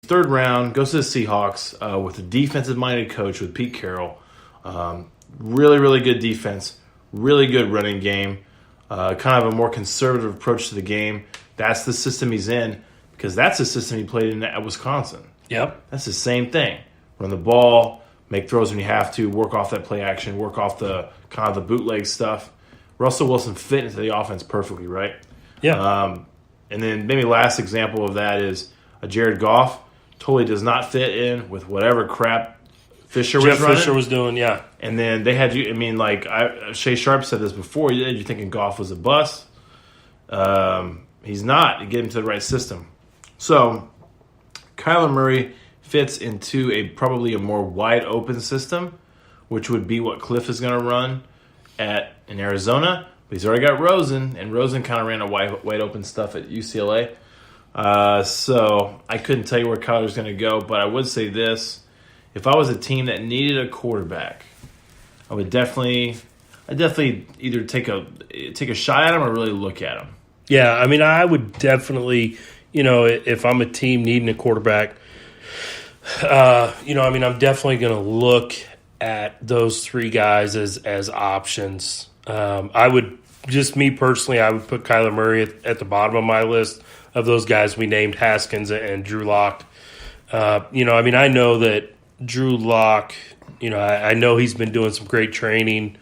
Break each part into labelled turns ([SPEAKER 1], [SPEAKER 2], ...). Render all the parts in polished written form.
[SPEAKER 1] third round, goes to the Seahawks with a defensive-minded coach with Pete Carroll. Really, really good defense, really good running game, kind of a more conservative approach to the game. That's the system he's in because that's the system he played in at Wisconsin.
[SPEAKER 2] Yep.
[SPEAKER 1] That's the same thing. Run the ball, make throws when you have to, work off that play action, work off the kind of the bootleg stuff. Russell Wilson fit into the offense perfectly, right?
[SPEAKER 2] Yeah.
[SPEAKER 1] And then maybe last example of that is Jared Goff totally does not fit in with whatever crap Fisher was running.
[SPEAKER 2] Fisher was doing, yeah.
[SPEAKER 1] And then they had you. I mean, like Shay Sharp said this before. You're thinking Goff was a bust. He's not. You get him to the right system. So Kyler Murray fits into probably a more wide open system, which would be what Cliff is going to run in Arizona. But he's already got Rosen, and Rosen kind of ran a wide open stuff at UCLA. So I couldn't tell you where Kyler's going to go, but I would say this. If I was a team that needed a quarterback, I'd definitely either take a shot at him or really look at him.
[SPEAKER 2] Yeah, I mean, I would definitely, if I'm a team needing a quarterback, I'm definitely going to look at those three guys as options. I would, just me personally, I would put Kyler Murray at the bottom of my list of those guys we named, Haskins and Drew Lock. I know that Drew Lock, I know he's been doing some great training.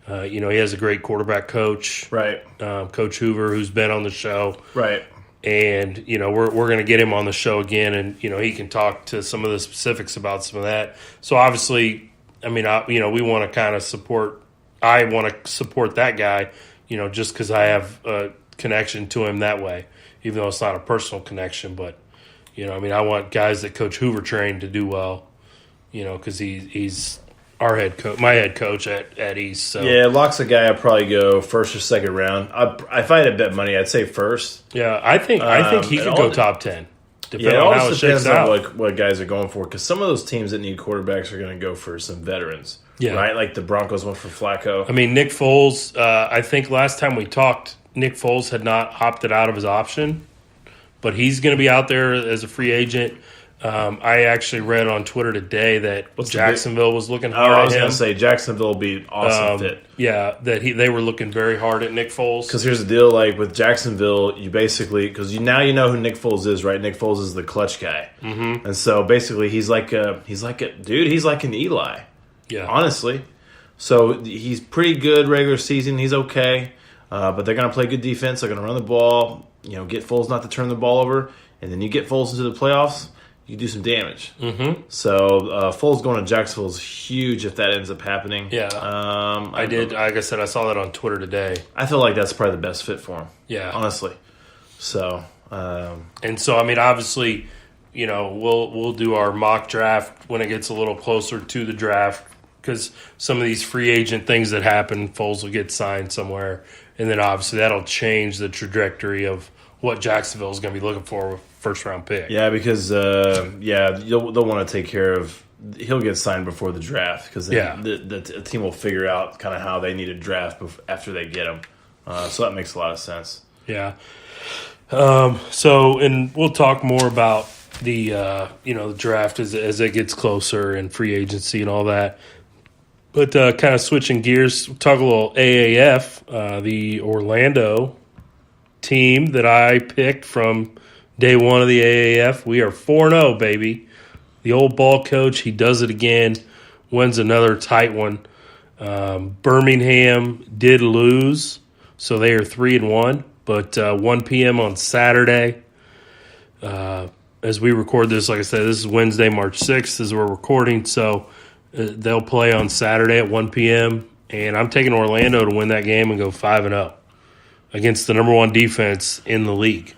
[SPEAKER 2] He has a great quarterback coach,
[SPEAKER 1] right?
[SPEAKER 2] Coach Hoover, who's been on the show,
[SPEAKER 1] right? And
[SPEAKER 2] we're going to get him on the show again, and he can talk to some of the specifics about some of that. So obviously, we want to kind of support. I want to support that guy, just because I have a connection to him that way, even though it's not a personal connection. But I want guys that Coach Hoover trained to do well, because he's our head coach, my head coach at East. So
[SPEAKER 1] yeah, Locke's a guy I'd probably go first or second round. If I had to bet money, I'd say first.
[SPEAKER 2] Yeah, I think he could go top 10.
[SPEAKER 1] Depending on how it shakes out. What guys are going for, because some of those teams that need quarterbacks are going to go for some veterans. Yeah. Right? Like the Broncos went for Flacco.
[SPEAKER 2] I mean, Nick Foles, I think last time we talked, Nick Foles had not opted out of his option, but he's going to be out there as a free agent. I actually read on Twitter today that Jacksonville was looking hard at him.
[SPEAKER 1] I was going to say Jacksonville will be an awesome fit.
[SPEAKER 2] Yeah, that they were looking very hard at Nick Foles.
[SPEAKER 1] Because here's the deal, like with Jacksonville, you basically, because now you know who Nick Foles is, right? Nick Foles is the clutch guy, and so basically he's like an Eli. Yeah, honestly. So he's pretty good regular season. He's okay, but they're going to play good defense. They're going to run the ball. Get Foles not to turn the ball over, and then you get Foles into the playoffs. You do some damage. Mm-hmm. So Foles going to Jacksonville is huge if that ends up happening.
[SPEAKER 2] Yeah, I did. Like I said, I saw that on Twitter today.
[SPEAKER 1] I feel like that's probably the best fit for him.
[SPEAKER 2] Yeah,
[SPEAKER 1] honestly. So
[SPEAKER 2] obviously, we'll do our mock draft when it gets a little closer to the draft, because some of these free agent things that happen, Foles will get signed somewhere, and then obviously that'll change the trajectory of what Jacksonville is going to be looking for with first-round pick.
[SPEAKER 1] Yeah, because they'll want to take care of – he'll get signed before the draft, because the team will figure out kind of how they need a draft after they get him. So that makes a lot of sense.
[SPEAKER 2] Yeah. And we'll talk more about the the draft as it gets closer and free agency and all that. But kind of switching gears, talk a little AAF, the Orlando team that I picked from day one of the AAF. We are 4-0, baby. The old ball coach, he does it again, wins another tight one. Birmingham did lose, so they are 3-1. But 1 p.m. on Saturday, as we record this, like I said, this is Wednesday, March 6th, as we're recording. So they'll play on Saturday at 1 p.m. And I'm taking Orlando to win that game and go 5-0 against the number one defense in the league.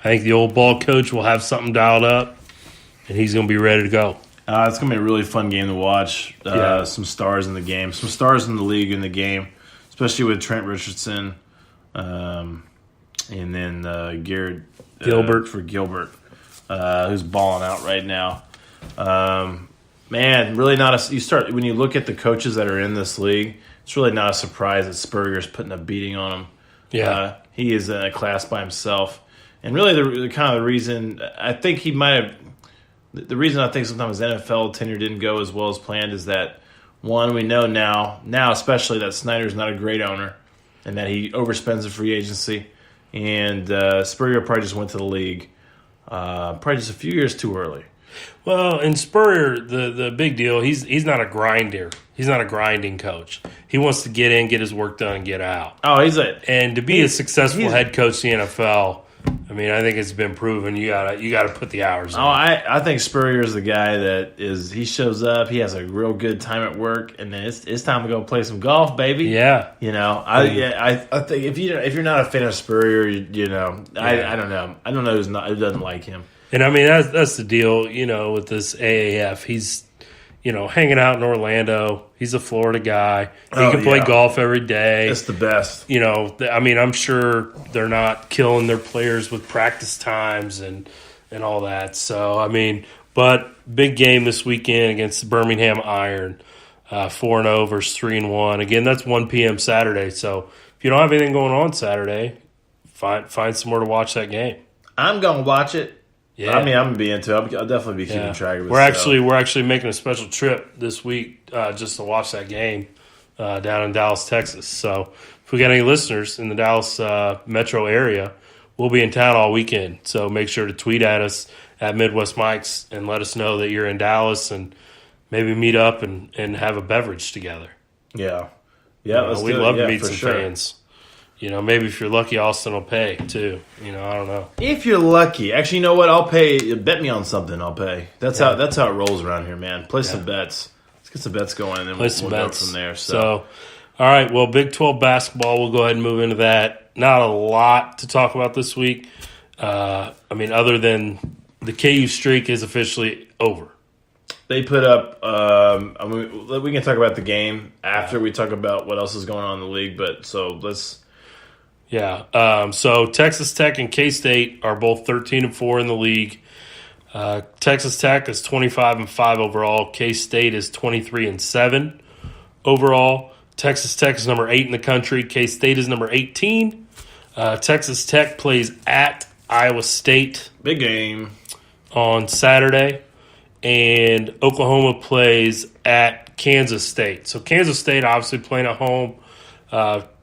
[SPEAKER 2] I think the old ball coach will have something dialed up, and he's going to be ready to go.
[SPEAKER 1] It's going to be a really fun game to watch. Some stars in the game. Some stars in the league in the game, especially with Trent Richardson and then Garrett
[SPEAKER 2] Gilbert.
[SPEAKER 1] For Gilbert, who's balling out right now. Man, really not when you look at the coaches that are in this league, it's really not a surprise that Spurrier's putting a beating on him.
[SPEAKER 2] Yeah.
[SPEAKER 1] He is in a class by himself. And really the kind of the reason, I think he might have, the reason I think sometimes NFL tenure didn't go as well as planned is that, one, we know now especially that Snyder's not a great owner and that he overspends the free agency. And Spurrier probably just went to the league probably just a few years too early.
[SPEAKER 2] Well, and Spurrier, the big deal, he's not a grinder. He's not a grinding coach. He wants to get in, get his work done, and get out.
[SPEAKER 1] Oh,
[SPEAKER 2] and to be a successful head coach in the NFL, I mean, I think it's been proven you gotta put the hours in.
[SPEAKER 1] Oh, I think Spurrier is the guy that he shows up, he has a real good time at work, and then it's time to go play some golf, baby.
[SPEAKER 2] Yeah,
[SPEAKER 1] I think if you're not a fan of Spurrier, I don't know. I don't know who doesn't like him.
[SPEAKER 2] And I mean that's the deal, with this AAF. He's hanging out in Orlando. He's a Florida guy. He can play golf every day.
[SPEAKER 1] It's the best.
[SPEAKER 2] I mean, I'm sure they're not killing their players with practice times and all that. So, I mean, but big game this weekend against the Birmingham Iron, 4-0 versus 3-1. Again, that's 1 p.m. Saturday. So, if you don't have anything going on Saturday, find somewhere to watch that game.
[SPEAKER 1] I'm going to watch it.
[SPEAKER 2] Yeah.
[SPEAKER 1] I mean, I'm gonna be into it. I'll definitely be keeping track of it.
[SPEAKER 2] We're actually making a special trip this week just to watch that game down in Dallas, Texas. So if we got any listeners in the Dallas metro area, we'll be in town all weekend. So make sure to tweet at us at Midwest Mikes and let us know that you're in Dallas and maybe meet up and have a beverage together.
[SPEAKER 1] Yeah.
[SPEAKER 2] We'd love to meet some fans. Maybe if you're lucky, Austin will pay, too. I don't know.
[SPEAKER 1] If you're lucky. Actually, you know what? I'll pay. Bet me on something, I'll pay. That's how it rolls around here, man. Play some bets. Let's get some bets going, and then we'll go from there. So,
[SPEAKER 2] all right. Well, Big 12 basketball, we'll go ahead and move into that. Not a lot to talk about this week. Other than the KU streak is officially over.
[SPEAKER 1] They put up we can talk about the game after we talk about what else is going on in the league, but so let's...
[SPEAKER 2] Yeah. So Texas Tech and K-State are both 13-4 in the league. Texas Tech is 25-5 overall. K-State is 23-7 overall. Texas Tech is number 8 in the country. K-State is number 18. Texas Tech plays at Iowa State.
[SPEAKER 1] Big game.
[SPEAKER 2] On Saturday. And Oklahoma plays at Kansas State. So Kansas State obviously playing at home.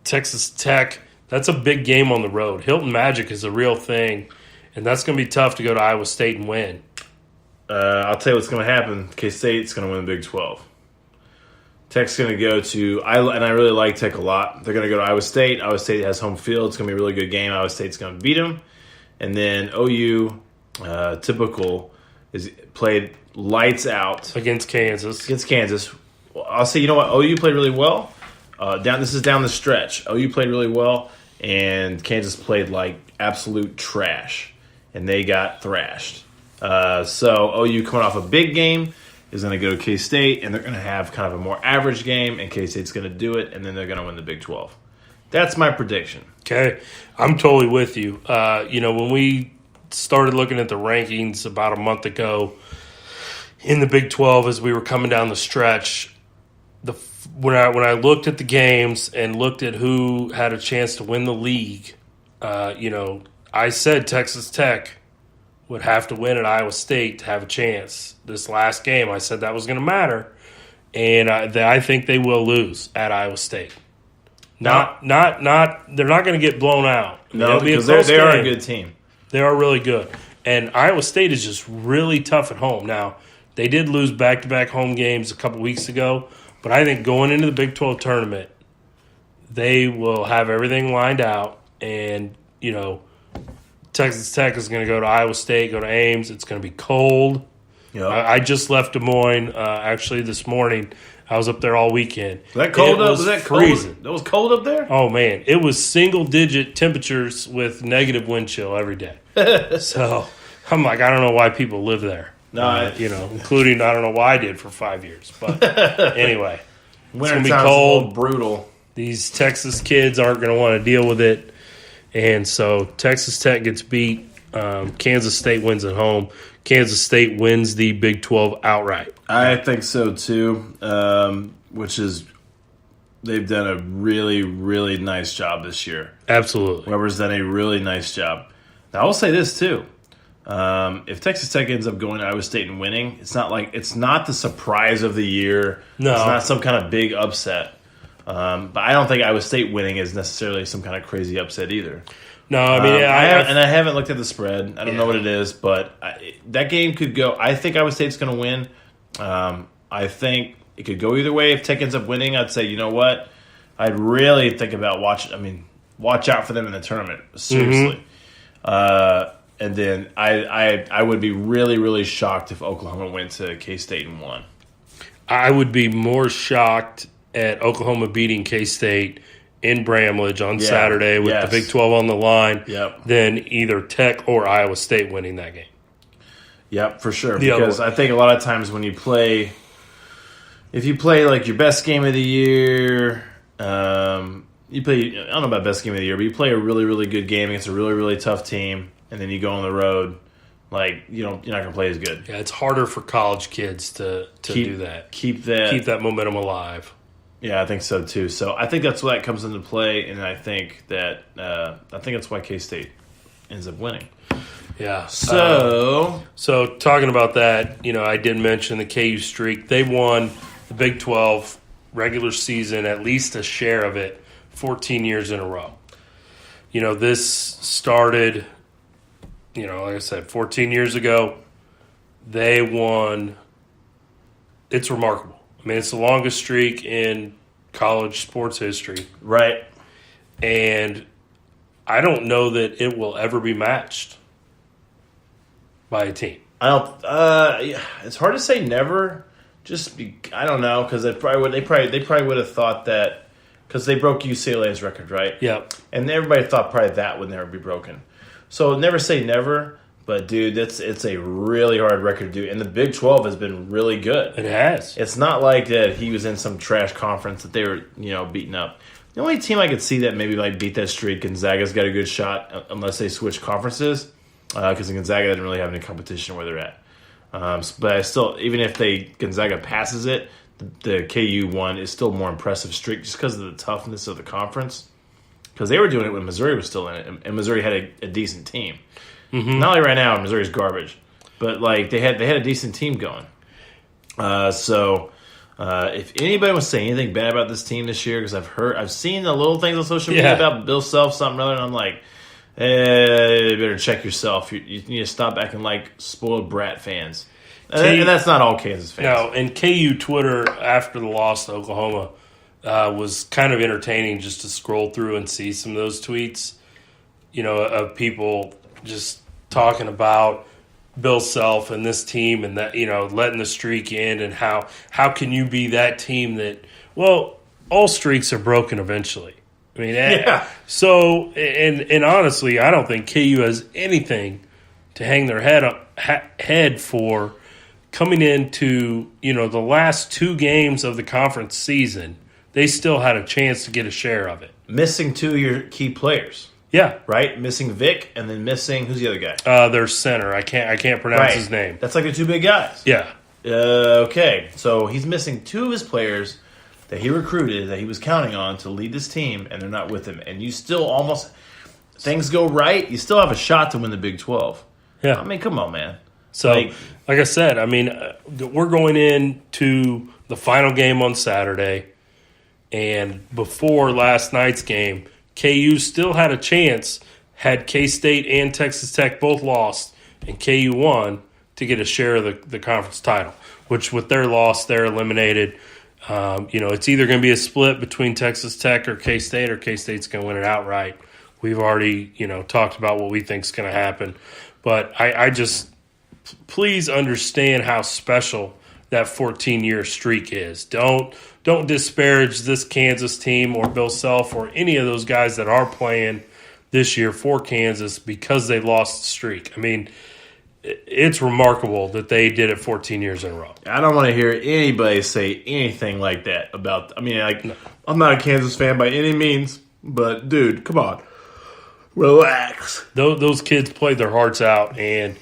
[SPEAKER 2] Texas Tech... That's a big game on the road. Hilton Magic is a real thing, and that's going to be tough to go to Iowa State and win.
[SPEAKER 1] I'll tell you what's going to happen. K-State's going to win the Big 12. Tech's going to go to – and I really like Tech a lot. They're going to go to Iowa State. Iowa State has home field. It's going to be a really good game. Iowa State's going to beat them. And then OU, typical, is played lights out.
[SPEAKER 2] Against Kansas.
[SPEAKER 1] Well, I'll say, you know what? OU played really well. This is down the stretch. OU played really well. And Kansas played like absolute trash, and they got thrashed. So OU coming off a big game is going to go to K-State, and they're going to have kind of a more average game, and K-State's going to do it, and then they're going to win the Big 12. That's my prediction.
[SPEAKER 2] Okay, I'm totally with you. When we started looking at the rankings about a month ago in the Big 12 as we were coming down the stretch, when I looked at the games and looked at who had a chance to win the league, I said Texas Tech would have to win at Iowa State to have a chance. This last game, I said that was going to matter, and I think they will lose at Iowa State. They're not going to get blown out.
[SPEAKER 1] No, because they are a good team.
[SPEAKER 2] They are really good, and Iowa State is just really tough at home. Now, they did lose back-to-back home games a couple weeks ago. But I think going into the Big 12 tournament, they will have everything lined out. And, Texas Tech is going to go to Iowa State, go to Ames. It's going to be cold. Yep. I just left Des Moines, actually, this morning. I was up there all weekend.
[SPEAKER 1] Was that cold up?
[SPEAKER 2] Was that freezing?
[SPEAKER 1] Cold? It was cold up there?
[SPEAKER 2] Oh, man. It was single-digit temperatures with negative wind chill every day. So, I'm like, I don't know why people live there.
[SPEAKER 1] No,
[SPEAKER 2] including I don't know why I did for 5 years, but anyway, it's gonna be
[SPEAKER 1] cold, brutal.
[SPEAKER 2] These Texas kids aren't going to want to deal with it, and so Texas Tech gets beat. Kansas State wins at home. Kansas State wins the Big 12 outright.
[SPEAKER 1] I think so too. Which is they've done a really, really nice job this year.
[SPEAKER 2] Absolutely,
[SPEAKER 1] Weber's done a really nice job. Now I will say this too. If Texas Tech ends up going to Iowa State and winning, it's not the surprise of the year.
[SPEAKER 2] No.
[SPEAKER 1] It's not some kind of big upset. But I don't think Iowa State winning is necessarily some kind of crazy upset either.
[SPEAKER 2] No, I mean,
[SPEAKER 1] I haven't looked at the spread. I don't know what it is, but that game could go. I think Iowa State's going to win. I think it could go either way. If Tech ends up winning, I'd say, you know what? I'd really think about watch out for them in the tournament. Seriously. And then I would be really, really shocked if Oklahoma went to K-State and won.
[SPEAKER 2] I would be more shocked at Oklahoma beating K-State in Bramlage on Saturday with the Big 12 on the line than either Tech or Iowa State winning that game. Yep,
[SPEAKER 1] for sure. Because I think a lot of times when you play, if you play like your best game of the year, you play, I don't know about best game of the year, but you play a really, really good game against a really, really tough team, and then you go on the road, like you're not going to play as good.
[SPEAKER 2] Yeah, it's harder for college kids to do that. Keep that momentum alive.
[SPEAKER 1] Yeah, I think so too. So I think that's why that comes into play, and I think that's why K-State ends up winning.
[SPEAKER 2] Yeah.
[SPEAKER 1] So
[SPEAKER 2] talking about that, I did mention the KU streak. They won the Big 12 regular season, at least a share of it, 14 years in a row. This started, like I said, 14 years ago. They won. It's remarkable. I mean, it's the longest streak in college sports history.
[SPEAKER 1] Right.
[SPEAKER 2] And I don't know that it will ever be matched by a team.
[SPEAKER 1] It's hard to say never. I don't know, because they probably would have thought that, because they broke UCLA's record, right?
[SPEAKER 2] Yep.
[SPEAKER 1] And everybody thought probably that would never be broken. So never say never. But, dude, it's a really hard record to do. And the Big 12 has been really good.
[SPEAKER 2] It has.
[SPEAKER 1] It's not like that he was in some trash conference that they were, beating up. The only team I could see that maybe might beat that streak, Gonzaga's got a good shot unless they switch conferences, because Gonzaga doesn't really have any competition where they're at. But I still, even if Gonzaga passes it, the KU one is still a more impressive streak just because of the toughness of the conference. Because they were doing it when Missouri was still in it, and Missouri had a decent team. Mm-hmm. Not only right now, Missouri's garbage, but they had a decent team going. So if anybody wants to say anything bad about this team this year, because I've seen the little things on social media about Bill Self, something or other, and I'm like, you better check yourself. You need to stop acting like spoiled brat fans. And that's not all Kansas fans.
[SPEAKER 2] No, and KU Twitter after the loss to Oklahoma was kind of entertaining just to scroll through and see some of those tweets, of people just talking about Bill Self and this team and that, letting the streak in, and how can you be that team that, all streaks are broken eventually. I mean, so, and honestly, I don't think KU has anything to hang their head for coming into, the last two games of the conference season. They still had a chance to get a share of it.
[SPEAKER 1] Missing two of your key players.
[SPEAKER 2] Yeah.
[SPEAKER 1] Right? Missing Vic, and then missing, who's the other guy?
[SPEAKER 2] Their center. I can't pronounce his name.
[SPEAKER 1] That's like the two big guys.
[SPEAKER 2] Yeah.
[SPEAKER 1] Okay. So he's missing two of his players that he recruited, that he was counting on to lead this team, and they're not with him. And you still almost, things go right, you still have a shot to win the Big 12.
[SPEAKER 2] Yeah.
[SPEAKER 1] I mean, come on, man.
[SPEAKER 2] So, like I said, we're going into the final game on Saturday, and before last night's game, KU still had a chance, had K-State and Texas Tech both lost, and KU won, to get a share of the conference title, which with their loss, they're eliminated. It's either going to be a split between Texas Tech or K-State's going to win it outright. We've already, talked about what we think is going to happen. But I just, please understand how special that 14-year streak is. Don't disparage this Kansas team or Bill Self or any of those guys that are playing this year for Kansas because they lost the streak. I mean, it's remarkable that they did it 14 years in a row.
[SPEAKER 1] I don't want to hear anybody say anything like that about. No. I'm not a Kansas fan by any means, but dude, come on, relax.
[SPEAKER 2] Those kids played their hearts out, and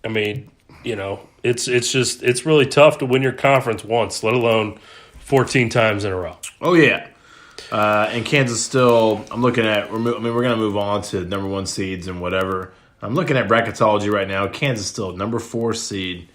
[SPEAKER 2] it's really tough to win your conference once, let alone 14 times in a row.
[SPEAKER 1] Oh yeah, and Kansas still. I'm looking at. We're going to move on to number one seeds and whatever. I'm looking at bracketology right now. Kansas still number 4 seed.